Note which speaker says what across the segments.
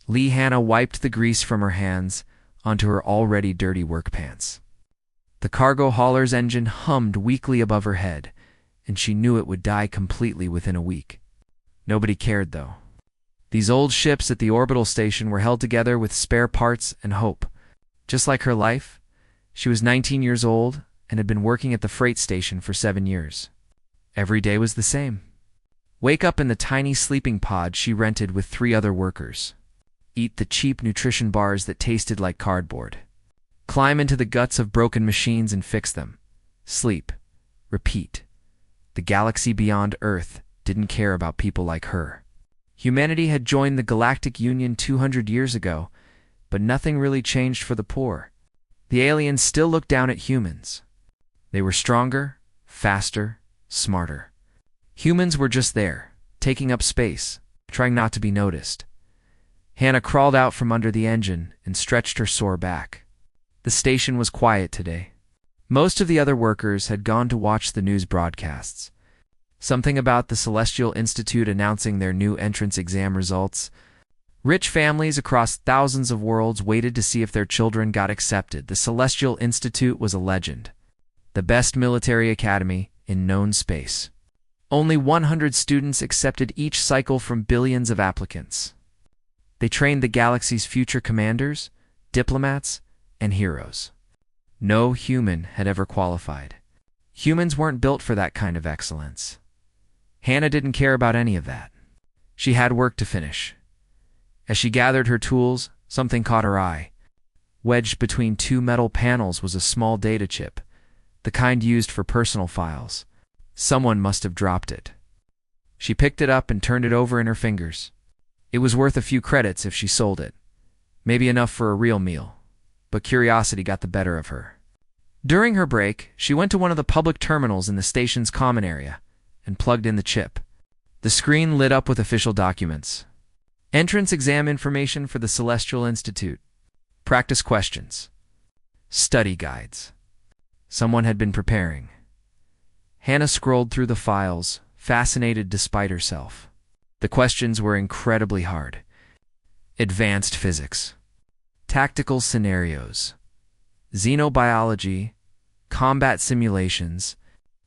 Speaker 1: Hannah wiped the grease from her hands onto her already dirty work pants. The cargo hauler's engine hummed weakly above her head, and she knew it would die completely within a week. Nobody cared, though. These old ships at the orbital station were held together with spare parts and hope. Just like her life, she was 19 years old and had been working at the freight station for 7 years. Every day was the same. Wake up in the tiny sleeping pod she rented with 3 other workers. Eat the cheap nutrition bars that tasted like cardboard. Climb into the guts of broken machines and fix them. Sleep. Repeat. The galaxy beyond Earth didn't care about people like her. Humanity had joined the Galactic Union 200 years ago, but nothing really changed for the poor. The aliens still looked down at humans. They were stronger, faster, smarter. Humans were just there, taking up space, trying not to be noticed. Hannah crawled out from under the engine and stretched her sore back. The station was quiet today. Most of the other workers had gone to watch the news broadcasts. Something about the Celestial Institute announcing their new entrance exam results. Rich families across thousands of worlds waited to see if their children got accepted. The Celestial Institute was a legend. The best military academy in known space. Only 100 students accepted each cycle from billions of applicants. They trained the galaxy's future commanders, diplomats, and heroes. No human had ever qualified. Humans weren't built for that kind of excellence. Hannah didn't care about any of that. She had work to finish. As she gathered her tools, something caught her eye. Wedged between 2 metal panels was a small data chip, the kind used for personal files. Someone must have dropped it. She picked it up and turned it over in her fingers. It was worth a few credits if she sold it. Maybe enough for a real meal. But curiosity got the better of her. During her break, she went to one of the public terminals in the station's common area and plugged in the chip. The screen lit up with official documents. Entrance exam information for the Celestial Institute. Practice questions. Study guides. Someone had been preparing. Hannah scrolled through the files, fascinated despite herself. The questions were incredibly hard. Advanced physics. Tactical scenarios. Xenobiology. Combat simulations.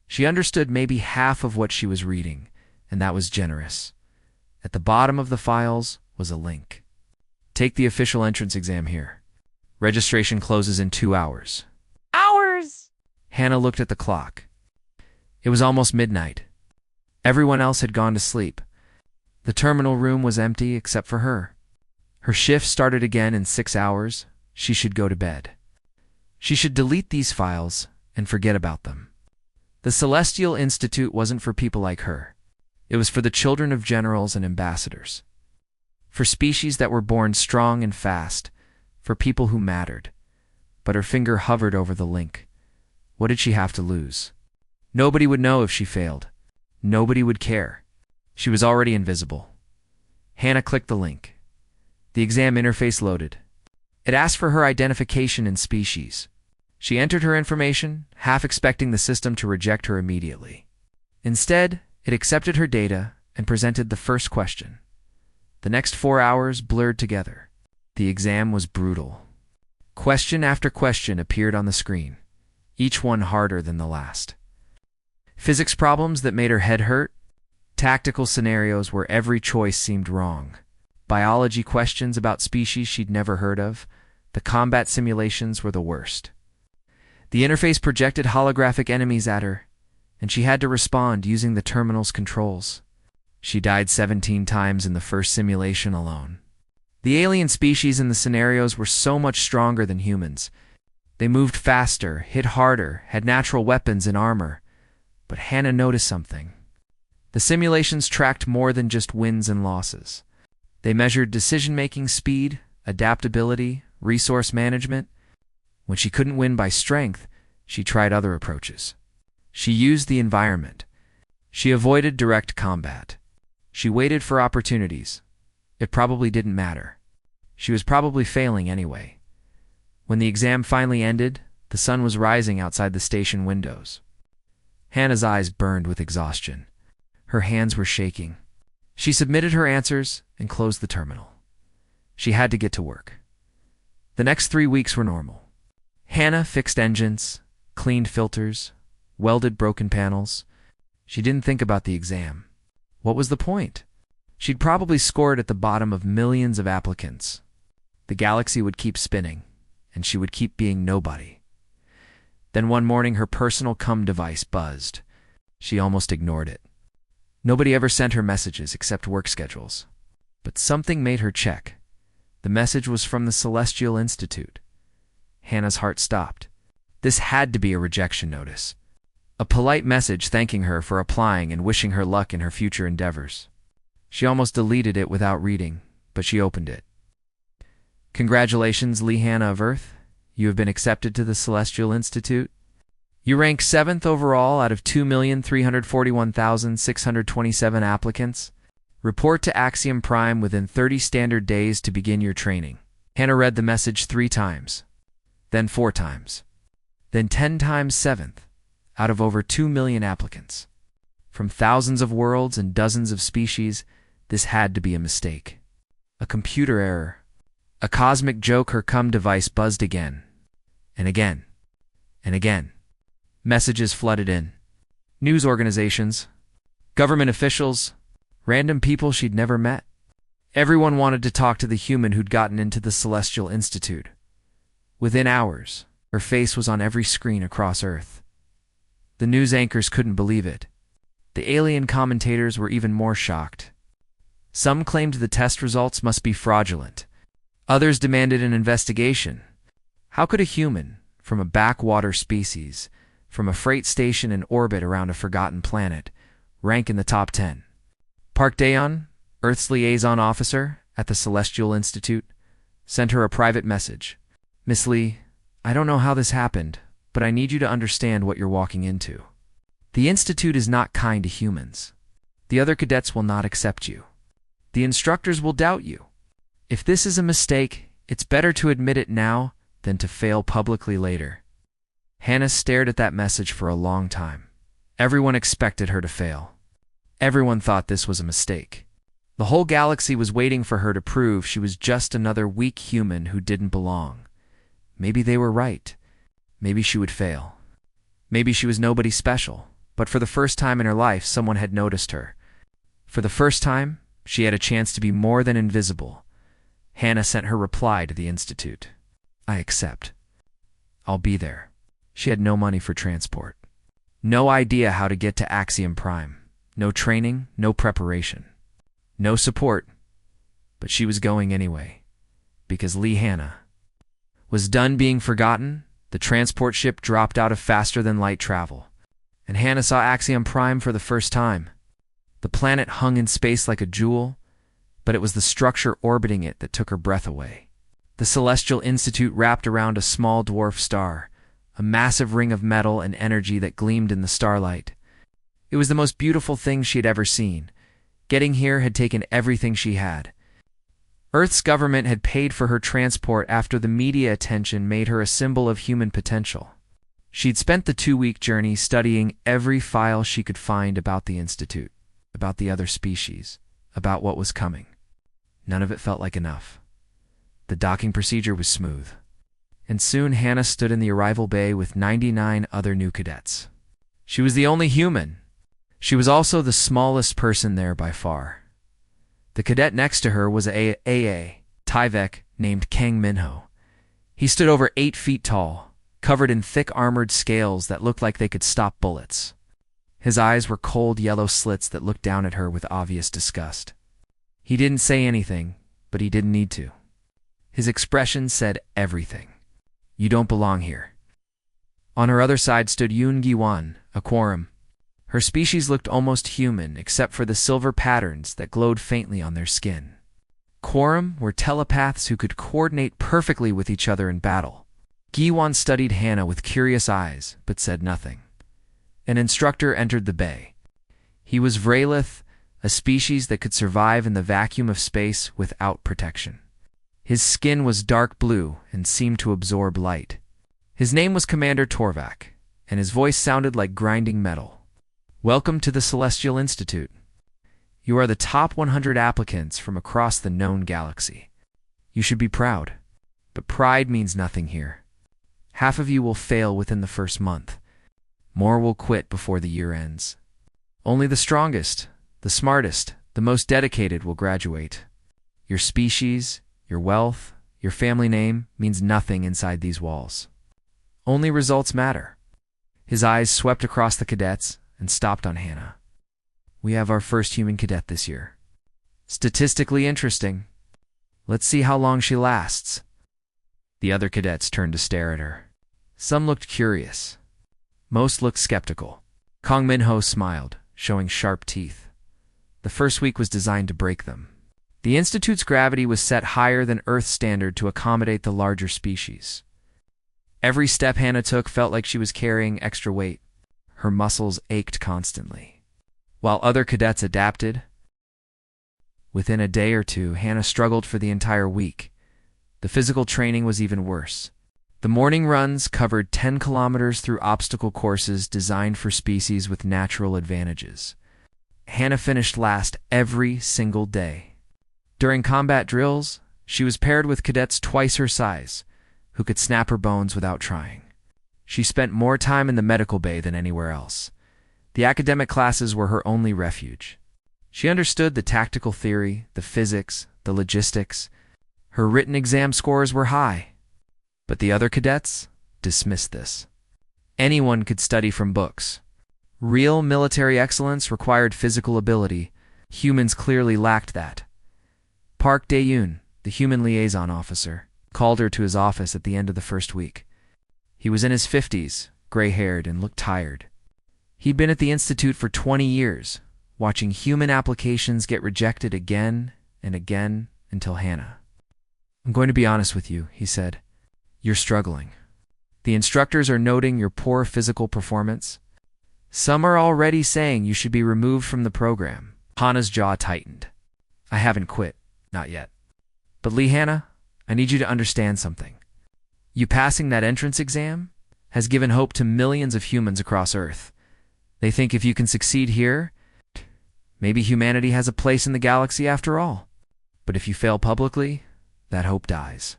Speaker 1: She understood maybe half of what she was reading, and that was generous. At the bottom of the files was a link. Take the official entrance exam here. Registration closes in 2 hours.
Speaker 2: Hours!
Speaker 1: Hannah looked at the clock. It was almost midnight. Everyone else had gone to sleep. The terminal room was empty except for her. Her shift started again in 6 hours. She should go to bed. She should delete these files and forget about them. The Celestial Institute wasn't for people like her. It was for the children of generals and ambassadors. For species that were born strong and fast. For people who mattered. But her finger hovered over the link. What did she have to lose? Nobody would know if she failed. Nobody would care. She was already invisible. Hannah clicked the link. The exam interface loaded. It asked for her identification and species. She entered her information, half expecting the system to reject her immediately. Instead, it accepted her data and presented the first question. The next 4 hours blurred together. The exam was brutal. Question after question appeared on the screen, each one harder than the last. Physics problems that made her head hurt. Tactical scenarios where every choice seemed wrong. Biology questions about species she'd never heard of. The combat simulations were the worst. The interface projected holographic enemies at her, and she had to respond using the terminal's controls. She died 17 times in the first simulation alone. The alien species in the scenarios were so much stronger than humans. They moved faster, hit harder, had natural weapons and armor. But Hannah noticed something. The simulations tracked more than just wins and losses. They measured decision-making speed, adaptability, resource management. When she couldn't win by strength, she tried other approaches. She used the environment. She avoided direct combat. She waited for opportunities. It probably didn't matter. She was probably failing anyway. When the exam finally ended, the sun was rising outside the station windows. Hannah's eyes burned with exhaustion. Her hands were shaking. She submitted her answers and closed the terminal. She She had to get to work. The next 3 weeks were normal. Hannah fixed engines, cleaned filters, welded broken panels. She didn't think about the exam. What was the point? She'd probably scored at the bottom of millions of applicants. The galaxy would keep spinning, and she would keep being nobody. Then one morning her personal device buzzed. She almost ignored it. Nobody ever sent her messages except work schedules. But something made her check. The message was from the Celestial Institute. Hannah's heart stopped. This had to be a rejection notice. A polite message thanking her for applying and wishing her luck in her future endeavors. She almost deleted it without reading, but she opened it. Congratulations, Lee Hannah of Earth. You have been accepted to the Celestial Institute. You rank 7th overall out of 2,341,627 applicants. Report to Axiom Prime within 30 standard days to begin your training. Hannah read the message 3 times, then 4 times, then 10 times 7th, out of over 2 million applicants. From thousands of worlds and dozens of species, this had to be a mistake. A computer error. A cosmic joke. Her device buzzed again, and again, and again. Messages flooded in. News organizations, government officials, random people she'd never met. Everyone wanted to talk to the human who'd gotten into the Celestial Institute. Within hours, her face was on every screen across Earth. The news anchors couldn't believe it. The alien commentators were even more shocked. Some claimed the test results must be fraudulent. Others demanded an investigation. How could a human, from a backwater species, from a freight station in orbit around a forgotten planet, rank in the top 10? Park Dayon, Earth's liaison officer at the Celestial Institute, sent her a private message. Miss Lee, I don't know how this happened, but I need you to understand what you're walking into. The Institute is not kind to humans. The other cadets will not accept you. The instructors will doubt you. If this is a mistake, it's better to admit it now than to fail publicly later. Hannah stared at that message for a long time. Everyone expected her to fail. Everyone thought this was a mistake. The whole galaxy was waiting for her to prove she was just another weak human who didn't belong. Maybe they were right. Maybe she would fail. Maybe she was nobody special. But for the first time in her life, someone had noticed her. For the first time, she had a chance to be more than invisible. Hannah sent her reply to the Institute. I accept. I'll be there. She had no money for transport. No idea how to get to Axiom Prime. No training, no preparation. No support. But she was going anyway. Because Lee Hannah was done being forgotten. The transport ship dropped out of faster-than-light travel. And Hannah saw Axiom Prime for the first time. The planet hung in space like a jewel, but it was the structure orbiting it that took her breath away. The Celestial Institute wrapped around a small dwarf star, a massive ring of metal and energy that gleamed in the starlight. It was the most beautiful thing she had ever seen. Getting here had taken everything she had. Earth's government had paid for her transport after the media attention made her a symbol of human potential. She'd spent the 2-week journey studying every file she could find about the Institute, about the other species, about what was coming. None of it felt like enough. The docking procedure was smooth. And soon Hannah stood in the arrival bay with 99 other new cadets. She was the only human. She was also the smallest person there by far. The cadet next to her was a Tyvek named Kang Minho. He stood over 8 feet tall, covered in thick armored scales that looked like they could stop bullets. His eyes were cold yellow slits that looked down at her with obvious disgust. He didn't say anything, but he didn't need to. His expression said everything. You don't belong here. On her other side stood Yoon Gi-won, a quorum. Her species looked almost human, except for the silver patterns that glowed faintly on their skin. Quorum were telepaths who could coordinate perfectly with each other in battle. Gi-won studied Hannah with curious eyes, but said nothing. An instructor entered the bay. He was Vralith, a species that could survive in the vacuum of space without protection. His skin was dark blue and seemed to absorb light. His name was Commander Torvak, and his voice sounded like grinding metal. Welcome to the Celestial Institute. You are the top 100 applicants from across the known galaxy. You should be proud. But pride means nothing here. Half of you will fail within the first month. More will quit before the year ends. Only the strongest, the smartest, the most dedicated will graduate. Your species, your wealth, your family name means nothing inside these walls. Only results matter. His eyes swept across the cadets and stopped on Hannah. We have our first human cadet this year. Statistically interesting. Let's see how long she lasts. The other cadets turned to stare at her. Some looked curious. Most looked skeptical. Kong Minho smiled, showing sharp teeth. The first week was designed to break them. The Institute's gravity was set higher than Earth's standard to accommodate the larger species. Every step Hannah took felt like she was carrying extra weight. Her muscles ached constantly. While other cadets adapted, within a day or two, Hannah struggled for the entire week. The physical training was even worse. The morning runs covered 10 kilometers through obstacle courses designed for species with natural advantages. Hannah finished last every single day. During combat drills, she was paired with cadets twice her size, who could snap her bones without trying. She spent more time in the medical bay than anywhere else. The academic classes were her only refuge. She understood the tactical theory, the physics, the logistics. Her written exam scores were high. But the other cadets dismissed this. Anyone could study from books. Real military excellence required physical ability. Humans clearly lacked that. Park Dae-yoon, the human liaison officer, called her to his office at the end of the first week. He was in his 50s, gray-haired, and looked tired. He'd been at the Institute for 20 years, watching human applications get rejected again and again until Hannah. I'm going to be honest with you, he said. You're struggling. The instructors are noting your poor physical performance. Some are already saying you should be removed from the program. Hannah's jaw tightened. I haven't quit. Not yet. But Lee Hannah, I need you to understand something. You passing that entrance exam has given hope to millions of humans across Earth. They think if you can succeed here, maybe humanity has a place in the galaxy after all. But if you fail publicly, that hope dies.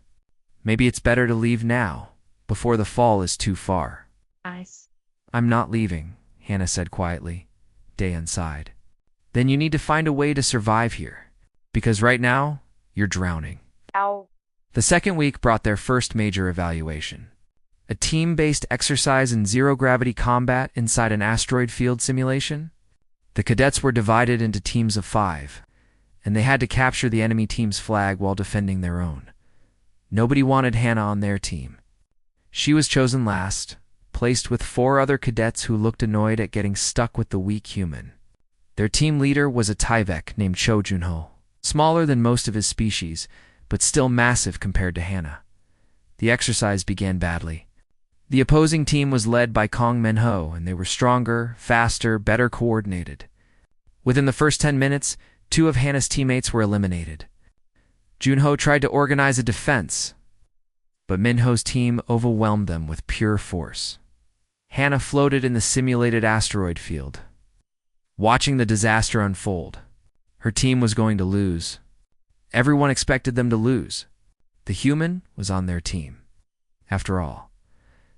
Speaker 1: Maybe it's better to leave now, before the fall is too far.
Speaker 2: Nice.
Speaker 1: I'm not leaving, Hannah said quietly. Dae-yoon sighed. Then you need to find a way to survive here. Because right now, you're drowning.
Speaker 2: Ow.
Speaker 1: The second week brought their first major evaluation. A team-based exercise in zero-gravity combat inside an asteroid field simulation. The cadets were divided into teams of 5, and they had to capture the enemy team's flag while defending their own. Nobody wanted Hannah on their team. She was chosen last, placed with 4 other cadets who looked annoyed at getting stuck with the weak human. Their team leader was a Tyvek named Cho Junho, smaller than most of his species, but still massive compared to Hannah. The exercise began badly. The opposing team was led by Kong Minho, and they were stronger, faster, better coordinated. Within the first 10 minutes, 2 of Hannah's teammates were eliminated. Junho tried to organize a defense, but Minho's team overwhelmed them with pure force. Hannah floated in the simulated asteroid field, watching the disaster unfold. Her team was going to lose. Everyone expected them to lose. The human was on their team, after all.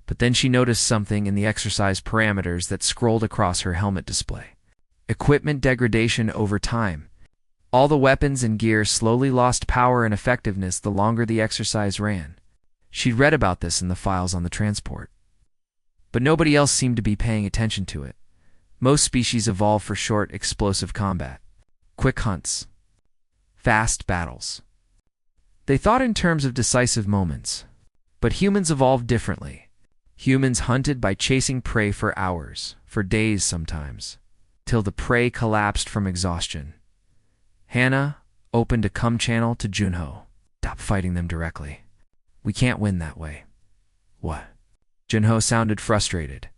Speaker 1: But then she noticed something in the exercise parameters that scrolled across her helmet display. Equipment degradation over time. All the weapons and gear slowly lost power and effectiveness the longer the exercise ran. She'd read about this in the files on the transport. But nobody else seemed to be paying attention to it. Most species evolve for short, explosive combat. Quick hunts. Fast battles. They thought in terms of decisive moments. But humans evolved differently. Humans hunted by chasing prey for hours, for days sometimes, till the prey collapsed from exhaustion. Hannah opened a come channel to Junho. Stop fighting them directly. We can't win that way. What? Junho sounded frustrated.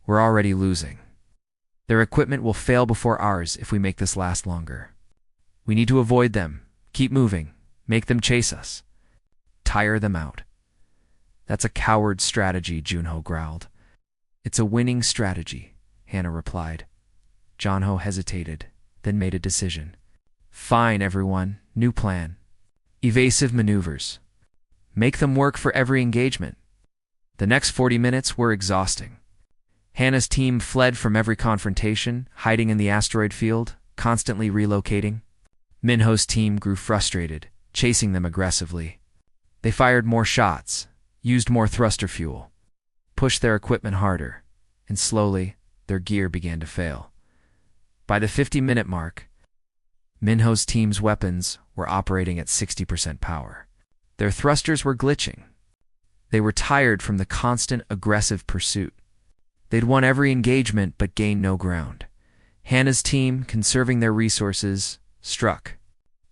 Speaker 1: We're already losing. Their equipment will fail before ours if we make this last longer. We need to avoid them, keep moving, make them chase us. Tire them out. That's a coward strategy, Junho growled. It's a winning strategy, Hannah replied. Junho hesitated, then made a decision. Fine, everyone. New plan. Evasive maneuvers. Make them work for every engagement. The next 40 minutes were exhausting. Hannah's team fled from every confrontation, hiding in the asteroid field, constantly relocating. Minho's team grew frustrated, chasing them aggressively. They fired more shots, used more thruster fuel, pushed their equipment harder, and slowly, their gear began to fail. By the 50-minute mark, Minho's team's weapons were operating at 60% power. Their thrusters were glitching. They were tired from the constant aggressive pursuit. They'd won every engagement but gained no ground. Hannah's team, conserving their resources, struck.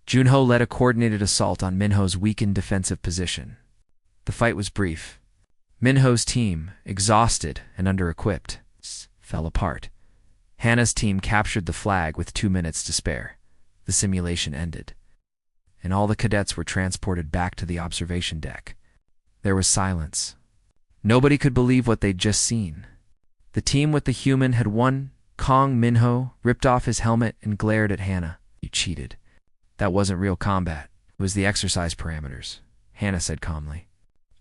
Speaker 1: Junho led a coordinated assault on Minho's weakened defensive position. The fight was brief. Minho's team, exhausted and under-equipped, fell apart. Hannah's team captured the flag with 2 minutes to spare. The simulation ended, and all the cadets were transported back to the observation deck. There was silence. Nobody could believe what they'd just seen. The team with the human had won. Kong Minho ripped off his helmet and glared at Hannah. "You cheated. That wasn't real combat. It was the exercise parameters," Hannah said calmly.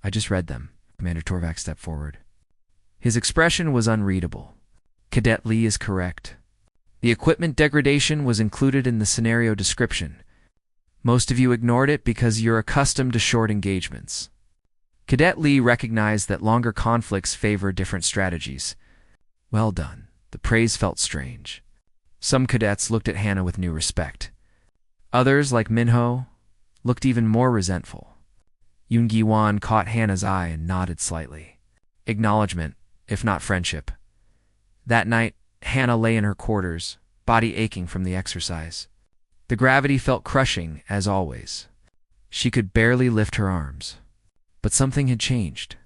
Speaker 1: "I just read them." Commander Torvak stepped forward. His expression was unreadable. "Cadet Lee is correct. The equipment degradation was included in the scenario description. Most of you ignored it because you're accustomed to short engagements." Cadet Lee recognized that longer conflicts favor different strategies. Well done. The praise felt strange. Some cadets looked at Hannah with new respect. Others, like Minho, looked even more resentful. Yoon Gi-wan caught Hannah's eye and nodded slightly. Acknowledgement, if not friendship. That night, Hannah lay in her quarters, body aching from the exercise. The gravity felt crushing, as always. She could barely lift her arms. But something had changed.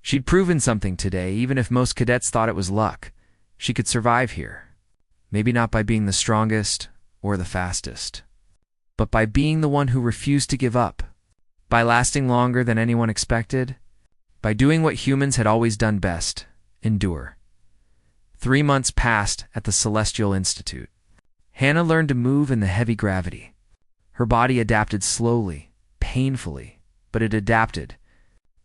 Speaker 1: She'd proven something today, even if most cadets thought it was luck. She could survive here. Maybe not by being the strongest or the fastest, but by being the one who refused to give up, by lasting longer than anyone expected, by doing what humans had always done best, endure. 3 months passed at the Celestial Institute. Hannah learned to move in the heavy gravity. Her body adapted slowly, painfully, but it adapted.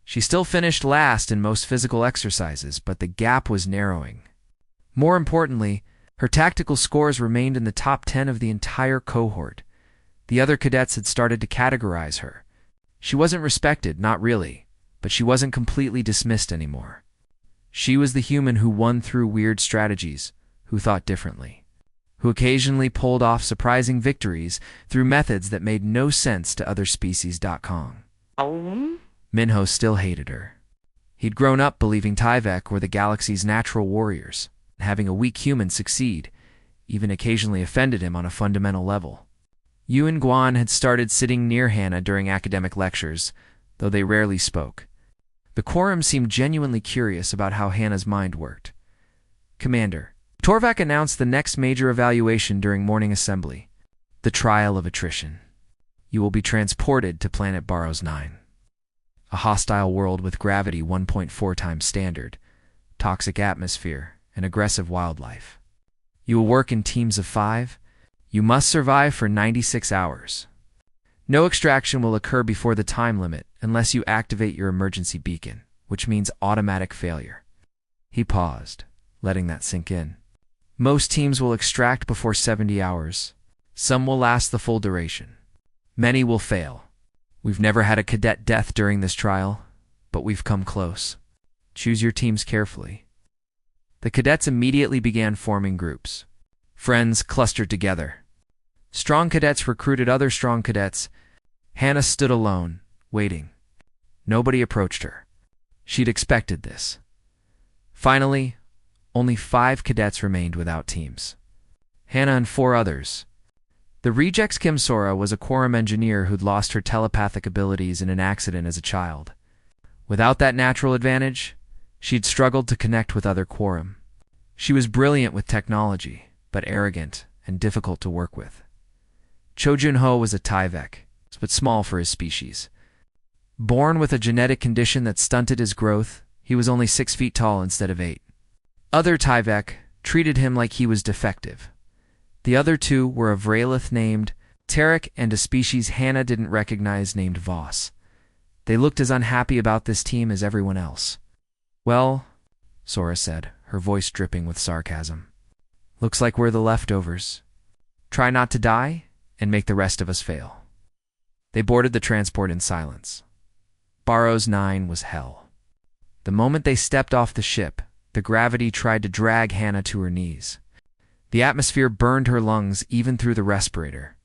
Speaker 1: She still finished last in most physical exercises, but the gap was narrowing. More importantly, her tactical scores remained in the top 10 of the entire cohort. The other cadets had started to categorize her. She wasn't respected, not really, but she wasn't completely dismissed anymore. She was the human who won through weird strategies, who thought differently, who occasionally pulled off surprising victories through methods that made no sense to other species. Kong. Minho still hated her. He'd grown up believing Tyvek were the galaxy's natural warriors, and having a weak human succeed even occasionally offended him on a fundamental level. Yuan Guan had started sitting near Hannah during academic lectures, though they rarely spoke. The quorum seemed genuinely curious about how Hannah's mind worked. "Commander, Torvak announced the next major evaluation during morning assembly, the trial of attrition. You will be transported to planet Barrows 9. A hostile world with gravity 1.4 times standard, toxic atmosphere, and aggressive wildlife. You will work in teams of 5. You must survive for 96 hours. No extraction will occur before the time limit unless you activate your emergency beacon, which means automatic failure." He paused, letting that sink in. "Most teams will extract before 70 hours. Some will last the full duration. Many will fail. We've never had a cadet death during this trial, but we've come close. Choose your teams carefully." The cadets immediately began forming groups. Friends clustered together. Strong cadets recruited other strong cadets. Hannah stood alone, waiting. Nobody approached her. She'd expected this. Finally, only 5 cadets remained without teams. Hannah and 4 others. The rejects. Kim Sora was a quorum engineer who'd lost her telepathic abilities in an accident as a child. Without that natural advantage, she'd struggled to connect with other quorum. She was brilliant with technology, but arrogant and difficult to work with. Cho Jun-ho was a Tyvek, but small for his species. Born with a genetic condition that stunted his growth, he was only 6 feet tall instead of 8. Other Tyvek treated him like he was defective. The other 2 were a Vralith named Tarek and a species Hannah didn't recognize named Voss. They looked as unhappy about this team as everyone else. "Well," Sora said, her voice dripping with sarcasm, "looks like we're the leftovers. Try not to die, and make the rest of us fail." They boarded the transport in silence. Barrow's 9 was hell. The moment they stepped off the ship, the gravity tried to drag Hannah to her knees. The atmosphere burned her lungs even through the respirator.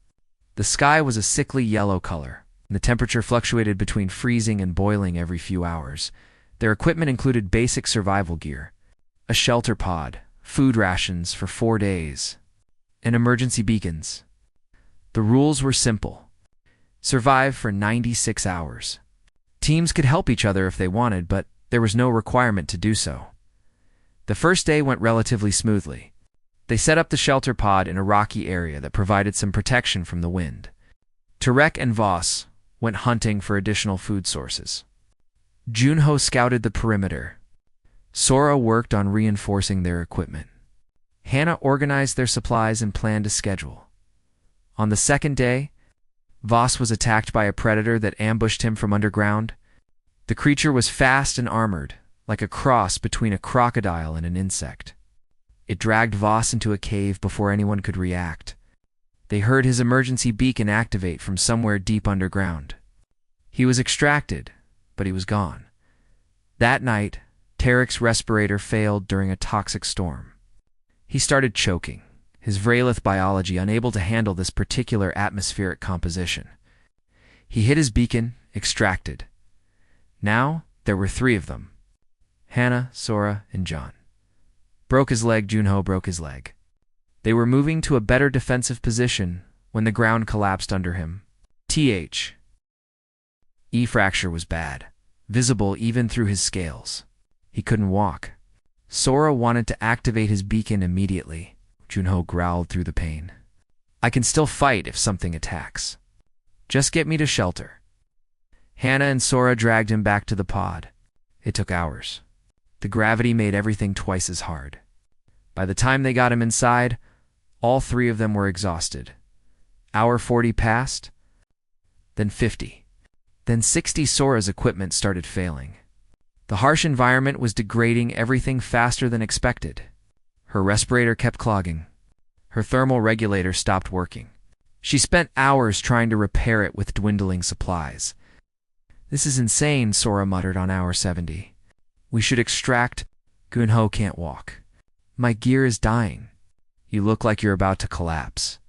Speaker 1: The sky was a sickly yellow color, and the temperature fluctuated between freezing and boiling every few hours. Their equipment included basic survival gear, a shelter pod, food rations for 4 days, and emergency beacons. The rules were simple. Survive for 96 hours. Teams could help each other if they wanted, but there was no requirement to do so. The first day went relatively smoothly. They set up the shelter pod in a rocky area that provided some protection from the wind. Tarek and Voss went hunting for additional food sources. Junho scouted the perimeter. Sora worked on reinforcing their equipment. Hannah organized their supplies and planned a schedule. On the second day, Voss was attacked by a predator that ambushed him from underground. The creature was fast and armored, like a cross between a crocodile and an insect. It dragged Voss into a cave before anyone could react. They heard his emergency beacon activate from somewhere deep underground. He was extracted, but he was gone. That night, Tarek's respirator failed during a toxic storm. He started choking, his Vralith biology unable to handle this particular atmospheric composition. He hit his beacon, extracted. Now, there were 3 of them. Hannah, Sora, and John. Broke his leg, Junho broke his leg. They were moving to a better defensive position when the ground collapsed under him. E fracture was bad, visible even through his scales. He couldn't walk. Sora wanted to activate his beacon immediately. Junho growled through the pain. "I can still fight if something attacks. Just get me to shelter." Hannah and Sora dragged him back to the pod. It took hours. The gravity made everything twice as hard. By the time they got him inside, all 3 of them were exhausted. Hour 40 passed, then 50. Then 60. Sora's equipment started failing. The harsh environment was degrading everything faster than expected. Her respirator kept clogging. Her thermal regulator stopped working. She spent hours trying to repair it with dwindling supplies. "This is insane," Sora muttered on hour 70. "We should extract." "Junho can't walk. My gear is dying. You look like you're about to collapse.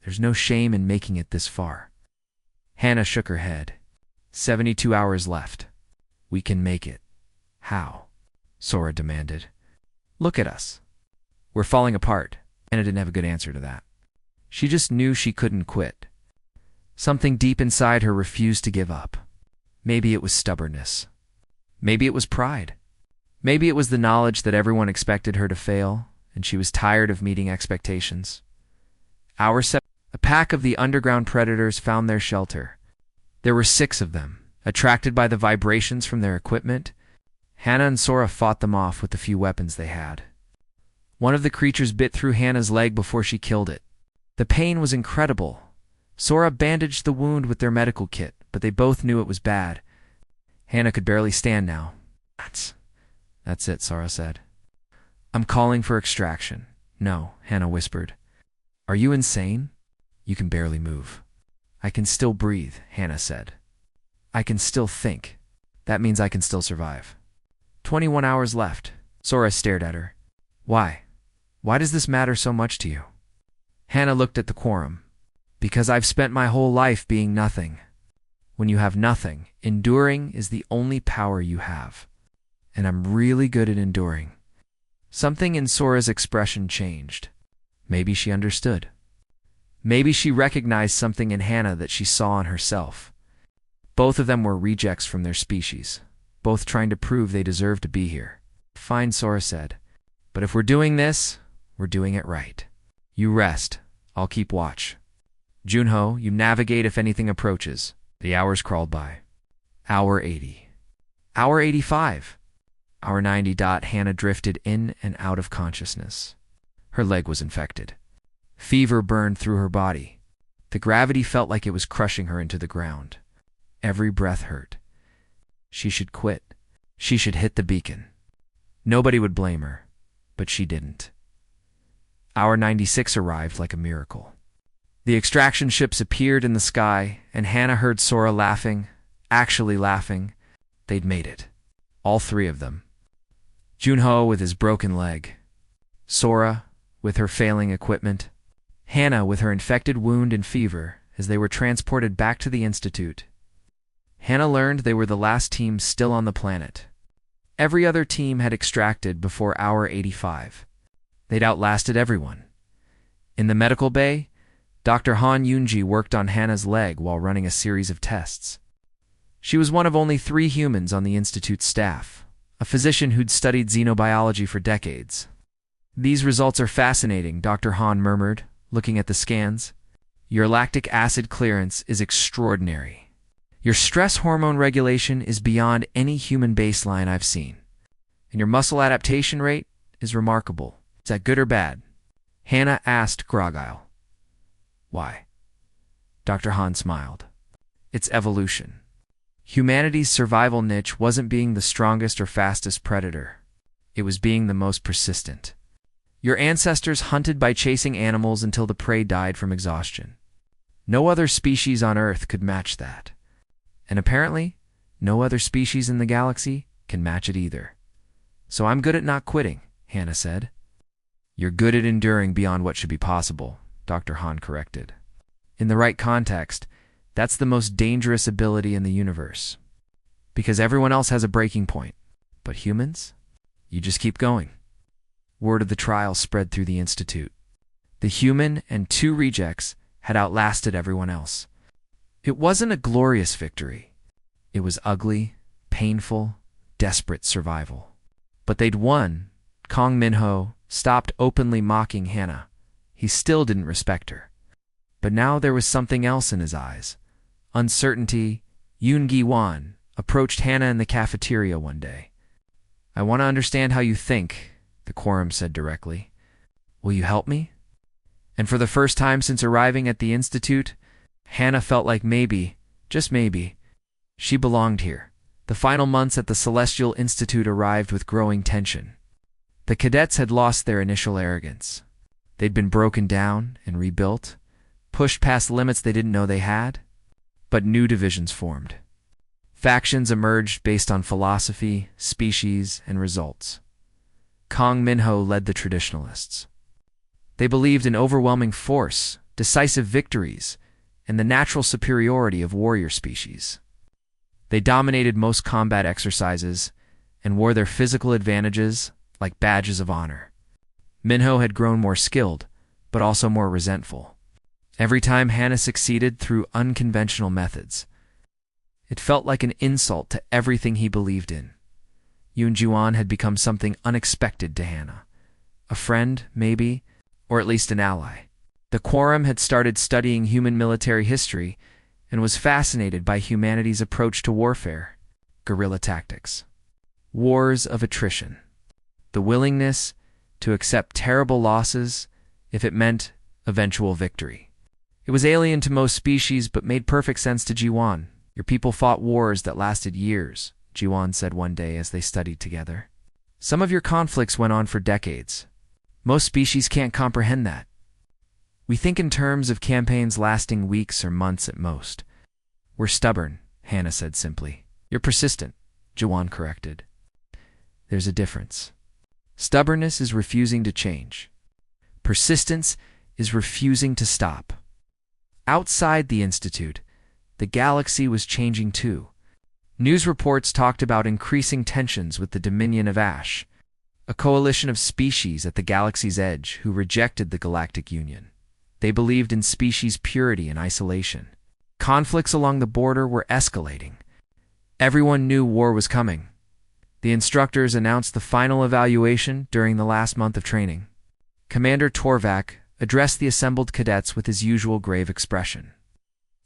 Speaker 1: There's no shame in making it this far." Hannah shook her head. 72 hours left. "We can make it." "How?" Sora demanded. "Look at us. We're falling apart." Hannah didn't have a good answer to that. She just knew she couldn't quit. Something deep inside her refused to give up. Maybe it was stubbornness. Maybe it was pride. Maybe it was the knowledge that everyone expected her to fail, and she was tired of meeting expectations. Hour 7. A pack of the underground predators found their shelter. There were 6 of them. Attracted by the vibrations from their equipment, Hannah and Sora fought them off with the few weapons they had. One of the creatures bit through Hannah's leg before she killed it. The pain was incredible. Sora bandaged the wound with their medical kit, but they both knew it was bad. Hannah could barely stand now. That's it, Sora said. "I'm calling for extraction." "No," Hannah whispered. "Are you insane? You can barely move." "I can still breathe," Hannah said. "I can still think. That means I can still survive." 21 hours left. Sora stared at her. "Why? Why does this matter so much to you?" Hannah looked at the quorum. "Because I've spent my whole life being nothing. When you have nothing, enduring is the only power you have. And I'm really good at enduring." Something in Sora's expression changed. Maybe she understood. Maybe she recognized something in Hannah that she saw in herself. Both of them were rejects from their species, both trying to prove they deserved to be here. "Fine," Sora said. "But if we're doing this, we're doing it right. You rest. I'll keep watch. Junho, you navigate if anything approaches." The hours crawled by. Hour 80. Hour 85. Hour 90. Hannah drifted in and out of consciousness. Her leg was infected. Fever burned through her body. The gravity felt like it was crushing her into the ground. Every breath hurt. She should quit. She should hit the beacon. Nobody would blame her, but she didn't. Hour 96 arrived like a miracle. The extraction ships appeared in the sky, and Hannah heard Sora laughing, actually laughing. They'd made it. All three of them. Junho with his broken leg. Sora with her failing equipment. Hannah with her infected wound and fever as they were transported back to the Institute. Hannah learned they were the last team still on the planet. Every other team had extracted before hour 85. They'd outlasted everyone. In the medical bay, Dr. Han Yunji worked on Hannah's leg while running a series of tests. She was one of only 3 humans on the Institute's staff, a physician who'd studied xenobiology for decades. "These results are fascinating," Dr. Han murmured, looking at the scans. "Your lactic acid clearance is extraordinary. Your stress hormone regulation is beyond any human baseline I've seen. And your muscle adaptation rate is remarkable. Is that good or bad?" Hannah asked Grogile. "Why?" Dr. Han smiled. "It's evolution. Humanity's survival niche wasn't being the strongest or fastest predator. It was being the most persistent. Your ancestors hunted by chasing animals until the prey died from exhaustion. No other species on Earth could match that. And apparently, no other species in the galaxy can match it either. So I'm good at not quitting," Hannah said. "You're good at enduring beyond what should be possible," Dr. Han corrected. "In the right context, that's the most dangerous ability in the universe. Because everyone else has a breaking point. But humans? You just keep going." Word of the trial spread through the Institute. The human and 2 rejects had outlasted everyone else. It wasn't a glorious victory. It was ugly, painful, desperate survival. But they'd won. Kong Minho stopped openly mocking Hannah. He still didn't respect her. But now there was something else in his eyes. Uncertainty. Yoon Gi-wan approached Hannah in the cafeteria one day. "I want to understand how you think," the quorum said directly. "Will you help me?" And for the first time since arriving at the Institute, Hannah felt like maybe, just maybe, she belonged here. The final months at the Celestial Institute arrived with growing tension. The cadets had lost their initial arrogance. They'd been broken down and rebuilt, pushed past limits they didn't know they had. But new divisions formed. Factions emerged based on philosophy, species, and results. Kong Minho led the traditionalists. They believed in overwhelming force, decisive victories, and the natural superiority of warrior species. They dominated most combat exercises and wore their physical advantages like badges of honor. Minho had grown more skilled, but also more resentful. Every time Hannah succeeded through unconventional methods, it felt like an insult to everything he believed in. Yoon Ji-won had become something unexpected to Hannah. A friend, maybe, or at least an ally. The quorum had started studying human military history and was fascinated by humanity's approach to warfare, guerrilla tactics, wars of attrition, the willingness to accept terrible losses if it meant eventual victory. It was alien to most species but made perfect sense to Ji-won. "Your people fought wars that lasted years," Ji-won said one day as they studied together. "Some of your conflicts went on for decades. Most species can't comprehend that. We think in terms of campaigns lasting weeks or months at most." "We're stubborn," Hannah said simply. "You're persistent," Ji-won corrected. "There's a difference. Stubbornness is refusing to change. Persistence is refusing to stop." Outside the Institute, the galaxy was changing too. News reports talked about increasing tensions with the Dominion of Ash, a coalition of species at the galaxy's edge who rejected the Galactic Union. They believed in species purity and isolation. Conflicts along the border were escalating. Everyone knew war was coming. The instructors announced the final evaluation during the last month of training. Commander Torvak addressed the assembled cadets with his usual grave expression.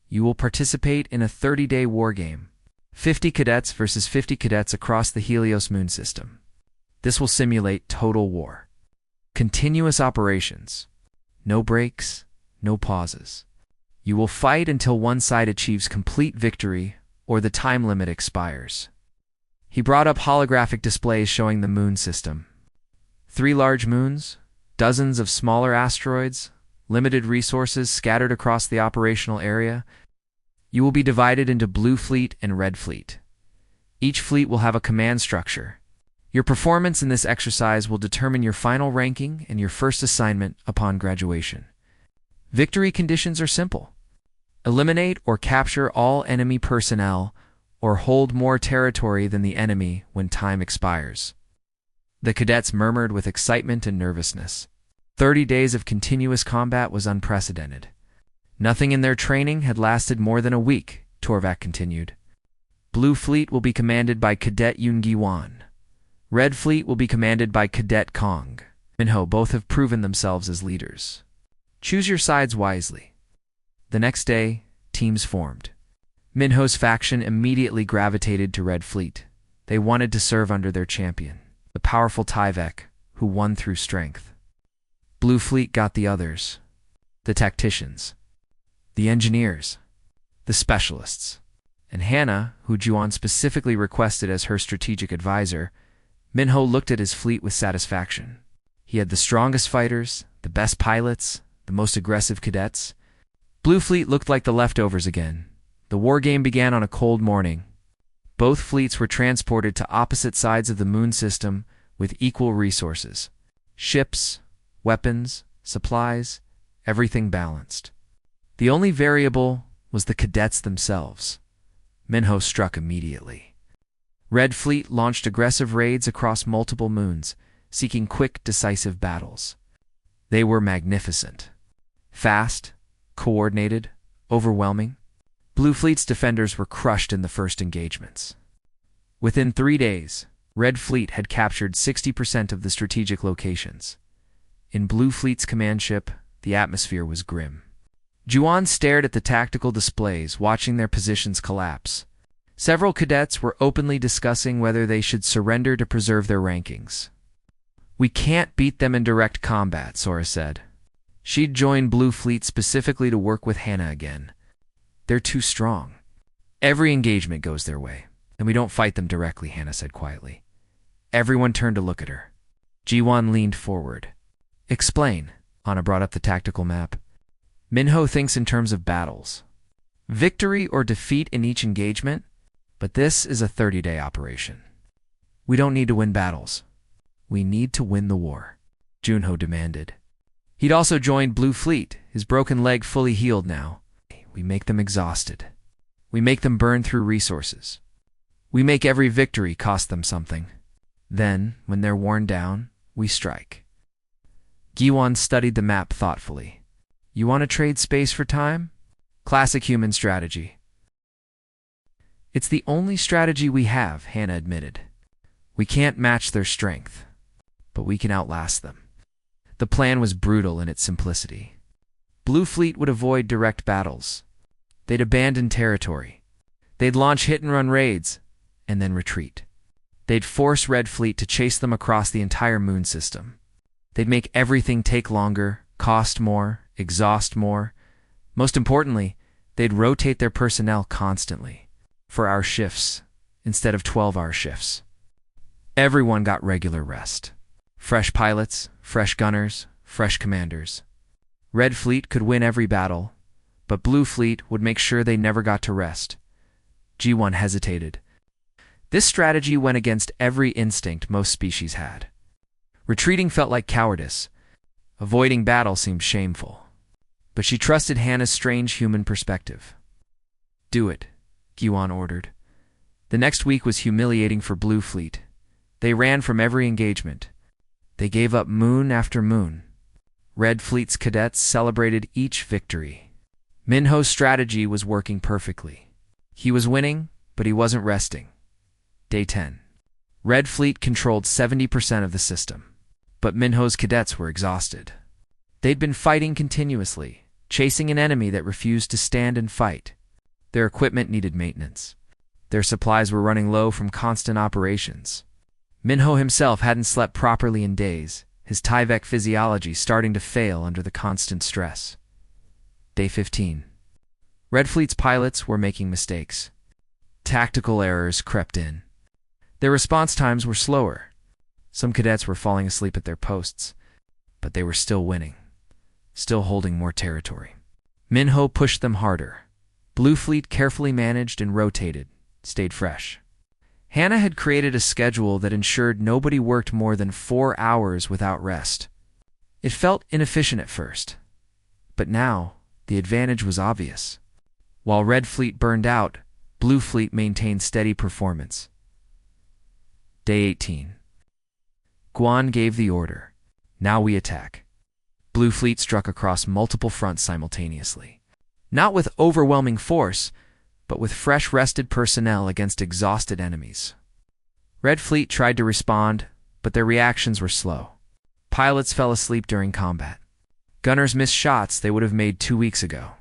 Speaker 1: "You will participate in a 30-day war game. 50 cadets versus 50 cadets across the Helios moon system. This will simulate total war. Continuous operations. No breaks, no pauses. You will fight until one side achieves complete victory or the time limit expires. He brought up holographic displays showing the moon system. 3 large moons, dozens of smaller asteroids, limited resources scattered across the operational area. You will be divided into Blue Fleet and Red Fleet. Each fleet will have a command structure. Your performance in this exercise will determine your final ranking and your first assignment upon graduation. Victory conditions are simple. Eliminate or capture all enemy personnel or hold more territory than the enemy when time expires. The cadets murmured with excitement and nervousness. 30 days of continuous combat was unprecedented. Nothing in their training had lasted more than a week, Torvak continued. Blue Fleet will be commanded by Cadet Yoon-gi-wan. Red Fleet will be commanded by Cadet Kong. Minho both have proven themselves as leaders. Choose your sides wisely. The next day, teams formed. Minho's faction immediately gravitated to Red Fleet. They wanted to serve under their champion, the powerful Tyvek, who won through strength. Blue Fleet got the others, the tacticians, the engineers, the specialists, and Hannah, who Juan specifically requested as her strategic advisor. Minho looked at his fleet with satisfaction. He had the strongest fighters, the best pilots, the most aggressive cadets. Blue Fleet looked like the leftovers again. The war game began on a cold morning. Both fleets were transported to opposite sides of the moon system with equal resources. Ships, weapons, supplies, everything balanced. The only variable was the cadets themselves. Minho struck immediately. Red Fleet launched aggressive raids across multiple moons, seeking quick, decisive battles. They were magnificent. Fast, coordinated, overwhelming. Blue Fleet's defenders were crushed in the first engagements. Within 3 days, Red Fleet had captured 60% of the strategic locations. In Blue Fleet's command ship, the atmosphere was grim. Juan stared at the tactical displays, watching their positions collapse. Several cadets were openly discussing whether they should surrender to preserve their rankings. "We can't beat them in direct combat," Sora said. She'd joined Blue Fleet specifically to work with Hannah again. "They're too strong. Every engagement goes their way, and we don't fight them directly," Hannah said quietly. Everyone turned to look at her. Jiwon leaned forward. "Explain." Anna brought up the tactical map. "Minho thinks in terms of battles. Victory or defeat in each engagement, but this is a 30-day operation. We don't need to win battles. We need to win the war," Junho demanded. He'd also joined Blue Fleet, his broken leg fully healed now. "We make them exhausted. We make them burn through resources. We make every victory cost them something. Then, when they're worn down, we strike." Giwon studied the map thoughtfully. "You want to trade space for time? Classic human strategy." "It's the only strategy we have," Hannah admitted. "We can't match their strength, but we can outlast them." The plan was brutal in its simplicity. Blue Fleet would avoid direct battles. They'd abandon territory. They'd launch hit-and-run raids, and then retreat. They'd force Red Fleet to chase them across the entire moon system. They'd make everything take longer, cost more, exhaust more. Most importantly, they'd rotate their personnel constantly, 4-hour shifts instead of 12-hour shifts. Everyone got regular rest. Fresh pilots, fresh gunners, fresh commanders. Red Fleet could win every battle, but Blue Fleet would make sure they never got to rest. G1 hesitated. This strategy went against every instinct most species had. Retreating felt like cowardice. Avoiding battle seemed shameful. But she trusted Hannah's strange human perspective. "Do it," Giwan ordered. The next week was humiliating for Blue Fleet. They ran from every engagement. They gave up moon after moon. Red Fleet's cadets celebrated each victory. Minho's strategy was working perfectly. He was winning, but he wasn't resting. Day 10. Red Fleet controlled 70% of the system, but Minho's cadets were exhausted. They'd been fighting continuously, chasing an enemy that refused to stand and fight. Their equipment needed maintenance. Their supplies were running low from constant operations. Minho himself hadn't slept properly in days, his Tyvek physiology starting to fail under the constant stress. Day 15. Red Fleet's pilots were making mistakes. Tactical errors crept in. Their response times were slower. Some cadets were falling asleep at their posts, but they were still winning, still holding more territory. Minho pushed them harder. Blue Fleet carefully managed and rotated, stayed fresh. Hannah had created a schedule that ensured nobody worked more than 4 hours without rest. It felt inefficient at first, but now the advantage was obvious. While Red Fleet burned out, Blue Fleet maintained steady performance. Day 18. Guan gave the order. Now we attack. Blue Fleet struck across multiple fronts simultaneously. Not with overwhelming force, but with fresh rested personnel against exhausted enemies. Red Fleet tried to respond, but their reactions were slow. Pilots fell asleep during combat. Gunners missed shots they would have made 2 weeks ago.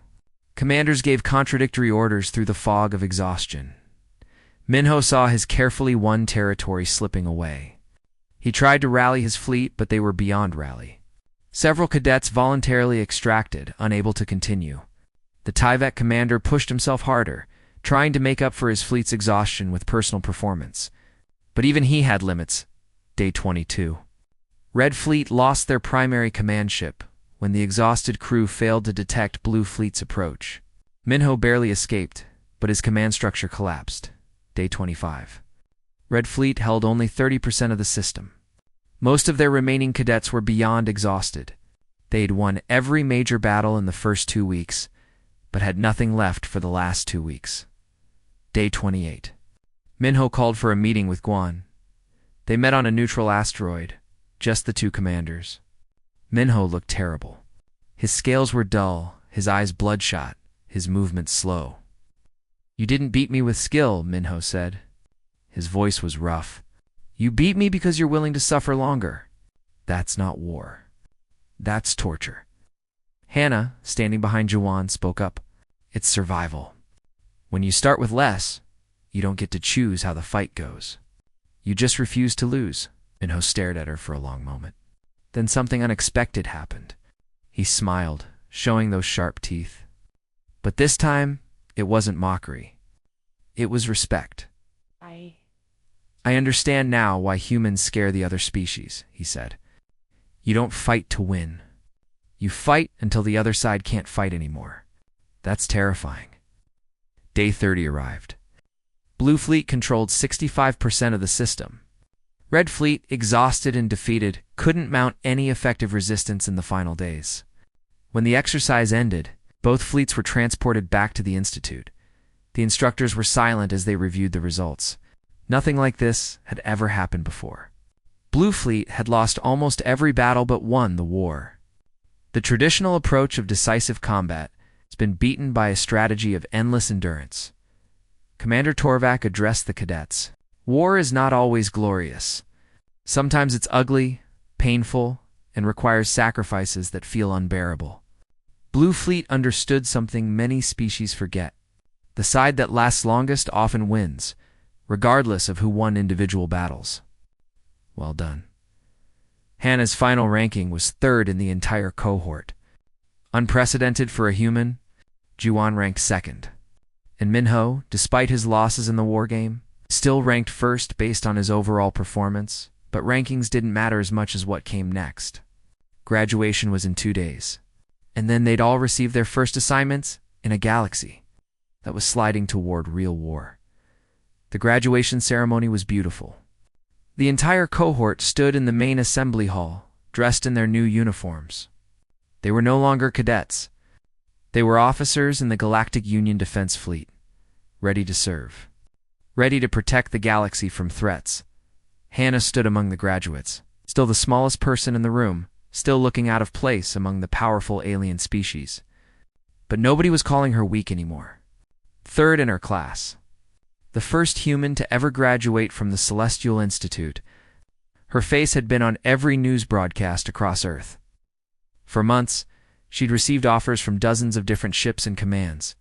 Speaker 1: Commanders gave contradictory orders through the fog of exhaustion. Minho saw his carefully won territory slipping away. He tried to rally his fleet, but they were beyond rally. Several cadets voluntarily extracted, unable to continue. The Tyvek commander pushed himself harder, trying to make up for his fleet's exhaustion with personal performance. But even he had limits. Day 22. Red Fleet lost their primary command ship when the exhausted crew failed to detect Blue Fleet's approach. Minho barely escaped, but his command structure collapsed. Day 25. Red Fleet held only 30% of the system. Most of their remaining cadets were beyond exhausted. They had won every major battle in the first 2 weeks, but had nothing left for the last 2 weeks. Day 28. Minho called for a meeting with Guan. They met on a neutral asteroid, just the two commanders. Minho looked terrible. His scales were dull, his eyes bloodshot, his movements slow. "You didn't beat me with skill," Minho said. His voice was rough. "You beat me because you're willing to suffer longer. That's not war. That's torture." Hannah, standing behind Juwan, spoke up. "It's survival. When you start with less, you don't get to choose how the fight goes. You just refuse to lose." Minho stared at her for a long moment. Then something unexpected happened. He smiled, showing those sharp teeth. But this time, it wasn't mockery. It was respect. I understand now why humans scare the other species," he said. "You don't fight to win. You fight until the other side can't fight anymore. That's terrifying." Day 30 arrived. Blue Fleet controlled 65% of the system. Red Fleet, exhausted and defeated, couldn't mount any effective resistance in the final days. When the exercise ended, both fleets were transported back to the Institute. The instructors were silent as they reviewed the results. Nothing like this had ever happened before. Blue Fleet had lost almost every battle but won the war. The traditional approach of decisive combat has been beaten by a strategy of endless endurance. Commander Torvak addressed the cadets. War is not always glorious. Sometimes it's ugly, painful, and requires sacrifices that feel unbearable. Blue Fleet understood something many species forget. The side that lasts longest often wins, regardless of who won individual battles. Well done. Hannah's final ranking was 3rd in the entire cohort. Unprecedented for a human, Juwan ranked 2nd. And Minho, despite his losses in the war game, still ranked 1st based on his overall performance, but rankings didn't matter as much as what came next. Graduation was in 2 days, and then they'd all receive their first assignments in a galaxy that was sliding toward real war. The graduation ceremony was beautiful. The entire cohort stood in the main assembly hall, dressed in their new uniforms. They were no longer cadets. They were officers in the Galactic Union Defense Fleet, ready to serve, ready to protect the galaxy from threats. Hannah stood among the graduates, still the smallest person in the room, still looking out of place among the powerful alien species. But nobody was calling her weak anymore. 3rd in her class. The first human to ever graduate from the Celestial Institute. Her face had been on every news broadcast across Earth. For months, she'd received offers from dozens of different ships and commands.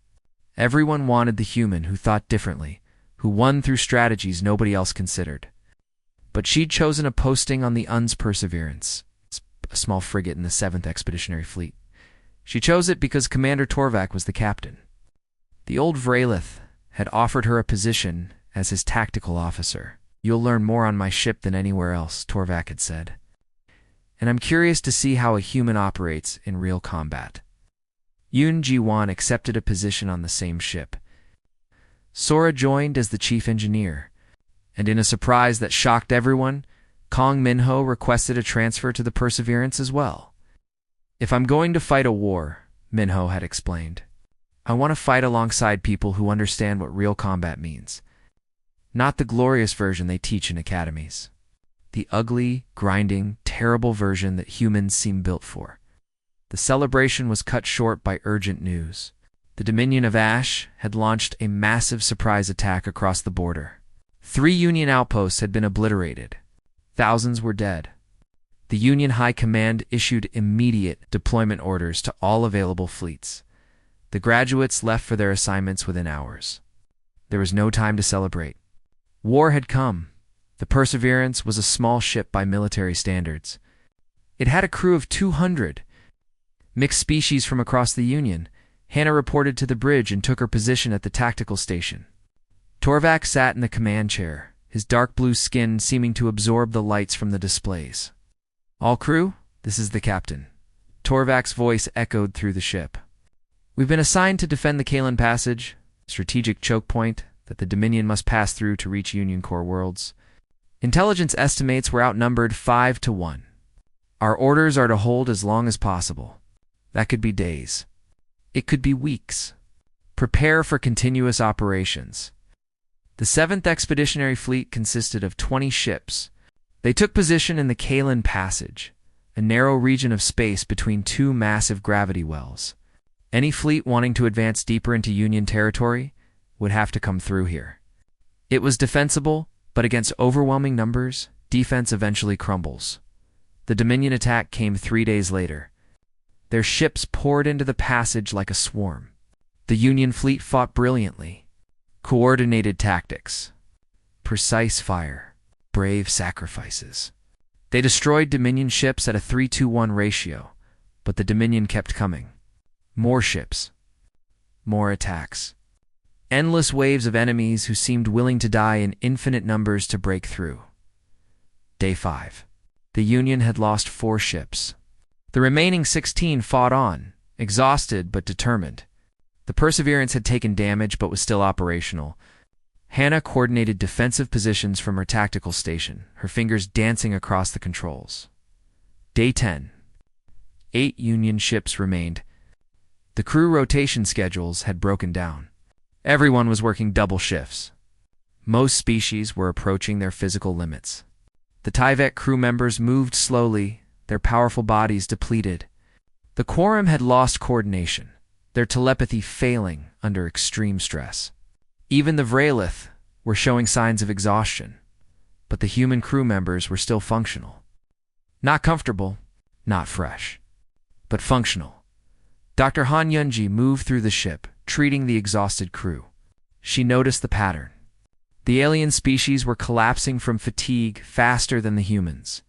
Speaker 1: Everyone wanted the human who thought differently, who won through strategies nobody else considered. But she'd chosen a posting on the UN's Perseverance, a small frigate in the 7th Expeditionary Fleet. She chose it because Commander Torvak was the captain. The old Vralith had offered her a position as his tactical officer. "You'll learn more on my ship than anywhere else," Torvak had said. "And I'm curious to see how a human operates in real combat." Yoon Ji-won accepted a position on the same ship. Sora joined as the chief engineer, and in a surprise that shocked everyone, Kong Minho requested a transfer to the Perseverance as well. "If I'm going to fight a war," Minho had explained, "I want to fight alongside people who understand what real combat means. Not the glorious version they teach in academies. The ugly, grinding, terrible version that humans seem built for." The celebration was cut short by urgent news. The Dominion of Ash had launched a massive surprise attack across the border. 3 Union outposts had been obliterated. Thousands were dead. The Union High Command issued immediate deployment orders to all available fleets. The graduates left for their assignments within hours. There was no time to celebrate. War had come. The Perseverance was a small ship by military standards. It had a crew of 200. Mixed species from across the Union. Hannah reported to the bridge and took her position at the tactical station. Torvak sat in the command chair, his dark blue skin seeming to absorb the lights from the displays. "All crew, this is the captain." Torvak's voice echoed through the ship. "We've been assigned to defend the Kalen Passage, strategic choke point that the Dominion must pass through to reach Union core worlds. Intelligence estimates we're outnumbered 5 to 1. Our orders are to hold as long as possible. That could be days. It could be weeks. Prepare for continuous operations." The 7th Expeditionary Fleet consisted of 20 ships. They took position in the Kalen Passage, a narrow region of space between 2 massive gravity wells. Any fleet wanting to advance deeper into Union territory would have to come through here. It was defensible, but against overwhelming numbers, defense eventually crumbles. The Dominion attack came 3 days later. Their ships poured into the passage like a swarm. The Union fleet fought brilliantly. Coordinated tactics. Precise fire. Brave sacrifices. They destroyed Dominion ships at a 3-to-1 ratio, but the Dominion kept coming. More ships. More attacks. Endless waves of enemies who seemed willing to die in infinite numbers to break through. Day 5. The Union had lost 4 ships. The remaining 16 fought on, exhausted but determined. The Perseverance had taken damage but was still operational. Hannah coordinated defensive positions from her tactical station, her fingers dancing across the controls. Day 10. 8 Union ships remained. The crew rotation schedules had broken down. Everyone was working double shifts. Most species were approaching their physical limits. The Tyvek crew members moved slowly, their powerful bodies depleted. The Quorum had lost coordination, their telepathy failing under extreme stress. Even the Vralith were showing signs of exhaustion, but the human crew members were still functional. Not comfortable, not fresh, but functional. Dr. Han Yunji moved through the ship, treating the exhausted crew. She noticed the pattern. The alien species were collapsing from fatigue faster than the humans.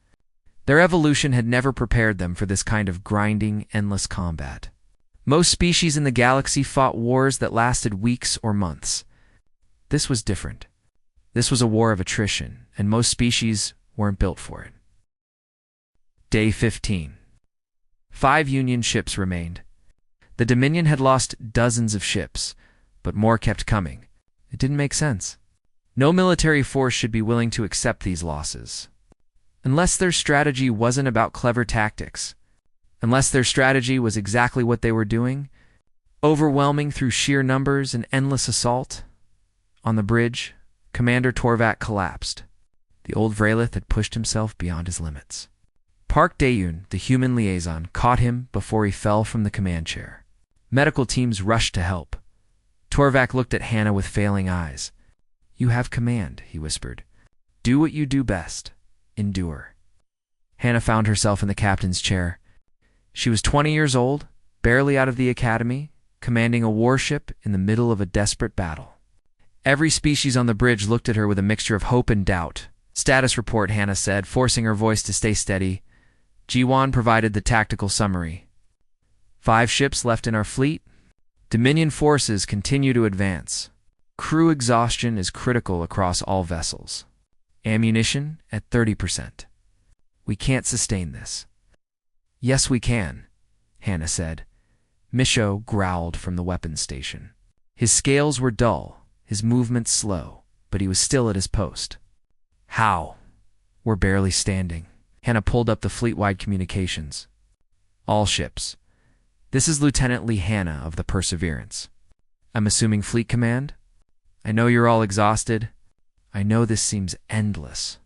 Speaker 1: Their evolution had never prepared them for this kind of grinding, endless combat. Most species in the galaxy fought wars that lasted weeks or months. This was different. This was a war of attrition, and most species weren't built for it. Day 15. 5 Union ships remained. The Dominion had lost dozens of ships, but more kept coming. It didn't make sense. No military force should be willing to accept these losses. Unless their strategy wasn't about clever tactics. Unless their strategy was exactly what they were doing, overwhelming through sheer numbers and endless assault. On the bridge, Commander Torvak collapsed. The old Vralith had pushed himself beyond his limits. Park Daeun, the human liaison, caught him before he fell from the command chair. Medical teams rushed to help. Torvak looked at Hannah with failing eyes. "You have command," he whispered. "Do what you do best. Endure." Hannah found herself in the captain's chair. She was 20 years old, barely out of the academy, commanding a warship in the middle of a desperate battle. Every species on the bridge looked at her with a mixture of hope and doubt. "Status report," Hannah said, forcing her voice to stay steady. Ji-won provided the tactical summary. 5 ships left in our fleet. Dominion forces continue to advance. Crew exhaustion is critical across all vessels. Ammunition at 30%. We can't sustain this. Yes, we can, Hannah said. Misho growled from the weapons station. His scales were dull, his movements slow, but he was still at his post. How? We're barely standing. Hannah pulled up the fleet-wide communications. All ships. This is Lieutenant Lee Hannah of the Perseverance. I'm assuming fleet command? I know you're all exhausted. I know this seems endless.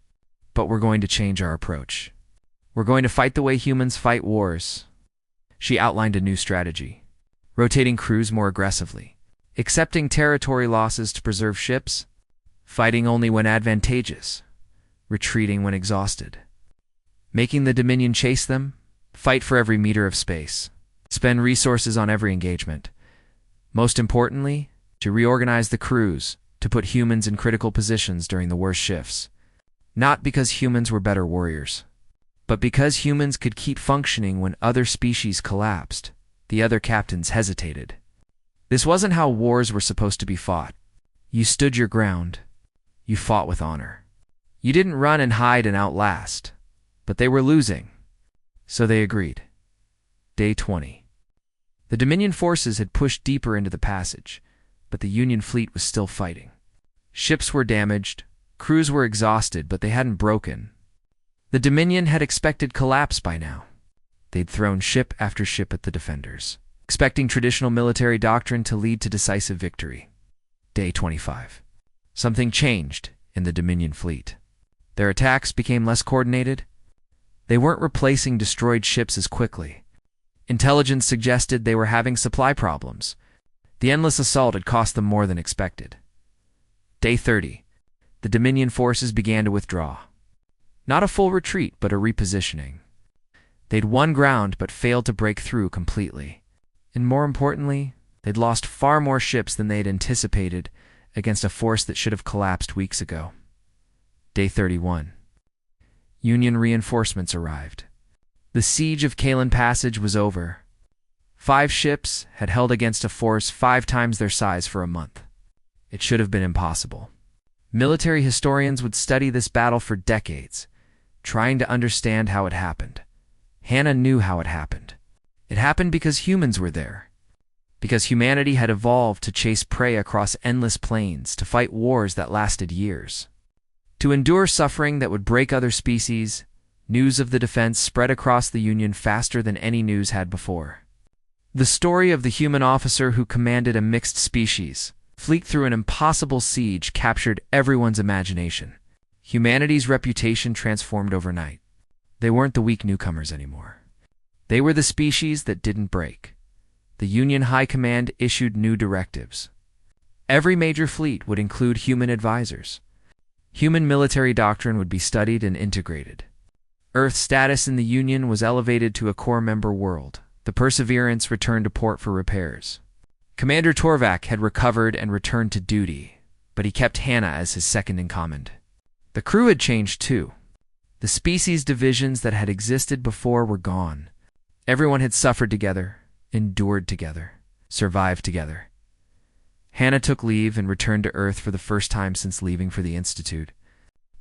Speaker 1: But we're going to change our approach. We're going to fight the way humans fight wars. She outlined a new strategy. Rotating crews more aggressively. Accepting territory losses to preserve ships. Fighting only when advantageous. Retreating when exhausted. Making the Dominion chase them. Fight for every meter of space. Spend resources on every engagement. Most importantly, to reorganize the crews, to put humans in critical positions during the worst shifts. Not because humans were better warriors, but because humans could keep functioning when other species collapsed. The other captains hesitated. This wasn't how wars were supposed to be fought. You stood your ground. You fought with honor. You didn't run and hide and outlast, but they were losing. So they agreed. Day 20. The Dominion forces had pushed deeper into the passage, but the Union fleet was still fighting. Ships were damaged, crews were exhausted, but they hadn't broken. The Dominion had expected collapse by now. They'd thrown ship after ship at the defenders, expecting traditional military doctrine to lead to decisive victory. Day 25. Something changed in the Dominion fleet. Their attacks became less coordinated. They weren't replacing destroyed ships as quickly. Intelligence suggested they were having supply problems. The endless assault had cost them more than expected. Day 30. The Dominion forces began to withdraw. Not a full retreat, but a repositioning. They'd won ground but failed to break through completely. And more importantly, they'd lost far more ships than they'd anticipated against a force that should have collapsed weeks ago. Day 31. Union reinforcements arrived. The siege of Kalen Passage was over. 5 ships had held against a force 5 times their size for a month. It should have been impossible. Military historians would study this battle for decades, trying to understand how it happened. Hannah knew how it happened. It happened because humans were there. Because humanity had evolved to chase prey across endless plains, to fight wars that lasted years. To endure suffering that would break other species, news of the defense spread across the Union faster than any news had before. The story of the human officer who commanded a mixed species fleet through an impossible siege captured everyone's imagination. Humanity's reputation transformed overnight. They weren't the weak newcomers anymore. They were the species that didn't break. The Union High Command issued new directives. Every major fleet would include human advisors. Human military doctrine would be studied and integrated. Earth's status in the Union was elevated to a core member world. The Perseverance returned to port for repairs. Commander Torvak had recovered and returned to duty, but he kept Hannah as his second-in-command. The crew had changed too. The species divisions that had existed before were gone. Everyone had suffered together, endured together, survived together. Hannah took leave and returned to Earth for the first time since leaving for the Institute.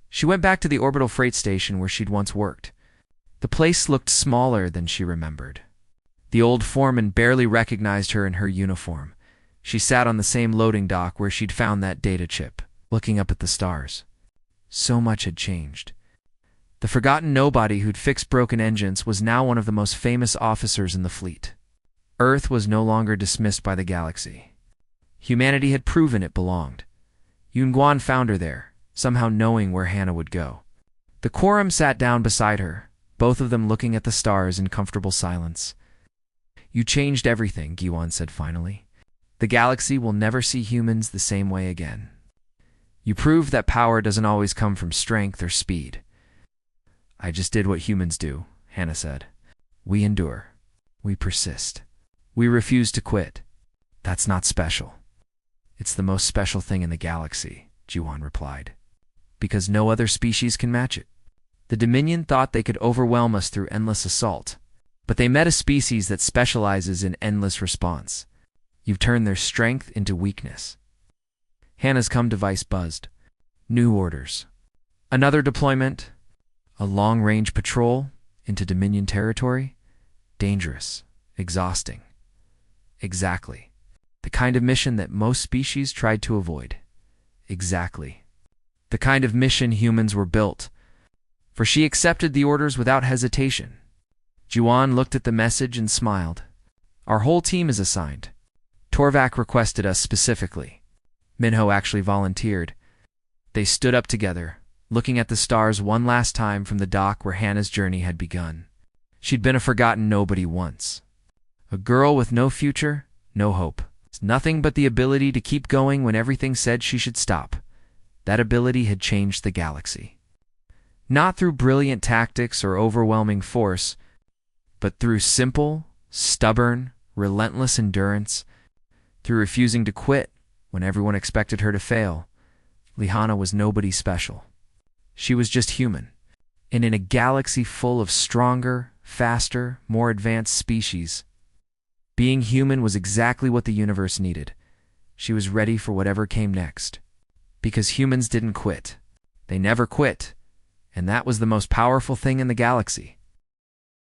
Speaker 1: She went back to the orbital freight station where she'd once worked. The place looked smaller than she remembered. The old foreman barely recognized her in her uniform. She sat on the same loading dock where she'd found that data chip, looking up at the stars. So much had changed. The forgotten nobody who'd fixed broken engines was now one of the most famous officers in the fleet. Earth was no longer dismissed by the galaxy. Humanity had proven it belonged. Yunguan found her there, somehow knowing where Hannah would go. The quorum sat down beside her, both of them looking at the stars in comfortable silence. You changed everything, Giwan said finally. The galaxy will never see humans the same way again. You proved that power doesn't always come from strength or speed. I just did what humans do, Hannah said. We endure. We persist. We refuse to quit. That's not special. It's the most special thing in the galaxy, Jiwan replied. Because no other species can match it. The Dominion thought they could overwhelm us through endless assault, but they met a species that specializes in endless response. You've turned their strength into weakness. Hannah's come device buzzed. New orders. Another deployment. A long-range patrol into Dominion territory. Dangerous. Exhausting. Exactly. The kind of mission that most species tried to avoid. Exactly. The kind of mission humans were built. For she accepted the orders without hesitation. Juan looked at the message and smiled. Our whole team is assigned. Torvak requested us specifically. Minho actually volunteered. They stood up together, looking at the stars one last time from the dock where Hannah's journey had begun. She'd been a forgotten nobody once. A girl with no future, no hope. Nothing but the ability to keep going when everything said she should stop. That ability had changed the galaxy. Not through brilliant tactics or overwhelming force, but through simple, stubborn, relentless endurance, through refusing to quit when everyone expected her to fail. Lihana was nobody special. She was just human. And in a galaxy full of stronger, faster, more advanced species, being human was exactly what the universe needed. She was ready for whatever came next. Because humans didn't quit. They never quit. And that was the most powerful thing in the galaxy.